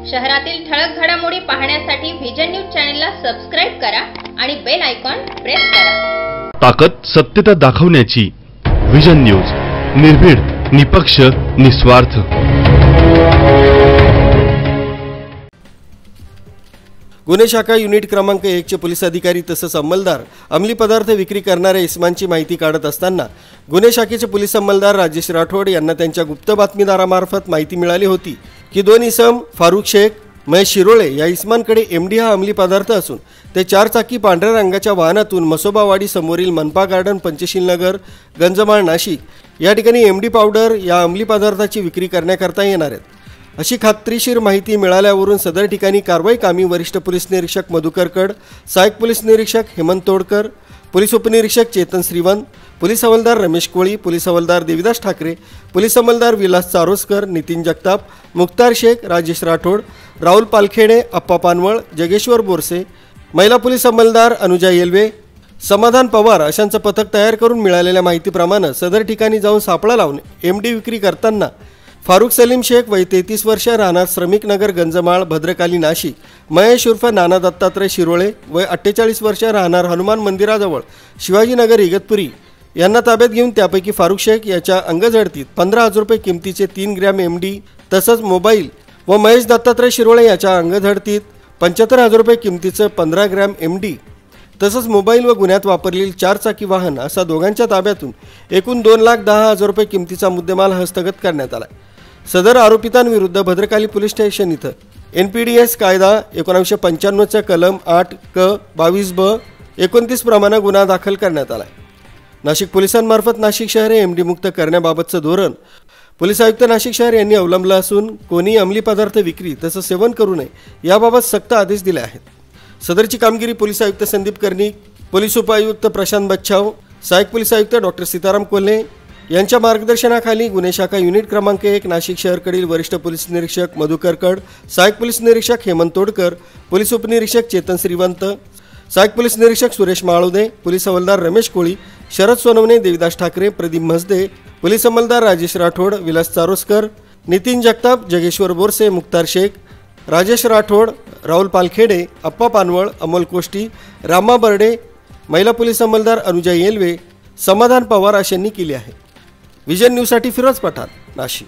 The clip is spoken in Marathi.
शहरातील ठळक घडामोडी पाहण्यासाठी व्हिजन न्यूज चॅनलला सबस्क्राइब करा आणि बेल आयकॉन प्रेस करा। ताकद सत्यता दाखवण्याची व्हिजन न्यूज, निर्भीड, निपक्ष, निस्वार्थ। गुन्हे शाखा युनिट क्रमांक 1 चे पोलीस अधिकारी तसंच अंमलदार अंमली पदार्थ विक्री करणाऱ्या इसमांची माहिती काढत असताना गुन्हे शाखेचे पोलीस अंमलदार राजेश राठोड यांना त्यांच्या गुप्त बातमीदारामार्फत माहिती मिळाली होती की दोन इसम फारुख शेख, महेश शिरोळे या इसमांकडे एमडी हा अंमली पदार्थ असून ते 4 चाकी पांढऱ्या रंगाच्या वाहनातून मसोबावाडी समोरील मनपा गार्डन, पंचशील नगर, गंजमाळ, नाशिक या ठिकाणी एमडी पावडर या अंमली पदार्थाची विक्री करण्याकरता येणार आहेत अशी खात्रीशीर माहिती मिळाल्यावरून सदर ठिकाणी कारवाई कामी वरिष्ठ पोलीस निरीक्षक मधुकर कड, सहाय्यक पोलीस निरीक्षक हेमंत तोडकर, पोलीस उपनिरीक्षक चेतन श्रीवंत, पोलीस हवालदार रमेश कोळी, पोलीस हवालदार देविदास ठाकरे, पोलीस अंमलदार विलास चारोस्कर, नितीन जगताप, मुक्तार शेख, राजेश राठोड, राहुल पालखेडे, अप्पा पानवळ, जगेश्वर बोरसे, महिला पोलीस अंमलदार अनुजा येल्वे, समाधान पवार अशांचं पथक तयार करून मिळालेल्या माहितीप्रमाणे सदर ठिकाणी जाऊन सापळा लावून एमडी विक्री करताना फारुख सलीम शेख वय 33 वर्ष, राहणार श्रमिक नगर, गंजमाळ, भद्रकाली, नाशिक, महेश उर्फ नाना दत्तात्रय शिरोळे वय 48 वर्ष, राहणार हनुमान मंदिराजवळ, शिवाजीनगर, इगतपुरी यांना ताब्यात घेऊन त्यापैकी फारुख शेख याच्या अंगझडतीत 15,000 रुपये किमतीचे 3 ग्रॅम एमडी तसंच मोबाईल व महेश दत्तात्रय शिरोळे याच्या अंगझडतीत 75,000 रुपये किमतीचं 15 ग्रॅम एमडी तसंच मोबाईल व गुन्ह्यात वापरलेली 4 चाकी वाहन असा दोघांच्या ताब्यातून एकूण 2,10,000 रुपये किमतीचा मुद्देमाल हस्तगत करण्यात आला। सदर आरोपितांविरुद्ध भद्रकाली पोलीस स्टेशन इथं NPDS कायदा 1995 चा कलम 8 क 22 ब 29 प्रमाणे गुन्हा दाखल करण्यात आला। नाशिक पोलिसांमार्फत नाशिक शहर हे एमडी मुक्त करण्याबाबतचं धोरण पोलीस आयुक्त नाशिक शहर यांनी अवलंबलं असून कोणी अंमली पदार्थ विक्री तसंच सेवन करू नये याबाबत सक्त आदेश दिले आहेत। सदरची कामगिरी पोलीस आयुक्त संदीप कर्णिक, पोलीस उपायुक्त प्रशांत बच्छाव, सहाय्यक पोलीस आयुक्त डॉक्टर सीताराम कोल्हे यांच्या मार्गदर्शनाखाली गुन्हे शाखा युनिट क्रमांक 1 नाशिक शहरकडील वरिष्ठ पोलीस निरीक्षक मधुकर कड, सहाय्यक पोलीस निरीक्षक हेमंत तोडकर, पोलीस उपनिरीक्षक चेतन श्रीवंत, सहाय्यक पोलीस निरीक्षक सुरेश माळुदे, पोलीस हवालदार रमेश कोळी, शरद सोनवणे, देविदास ठाकरे, प्रदीप म्हसदे, पोलीस अंमलदार राजेश राठोड, विलास चारोस्कर, नितीन जगताप, जगेश्वर बोरसे, मुक्तार शेख, राजेश राठोड, राहुल पालखेडे, अप्पा पानवळ, अमोल कोष्टी, रामा बर्डे, महिला पोलीस अंमलदार अनुजा येल्वे, समाधान पवार अशांनी केली आहे। व्हिजन न्यूजसाठी फिरोज पठाण, नाशिक।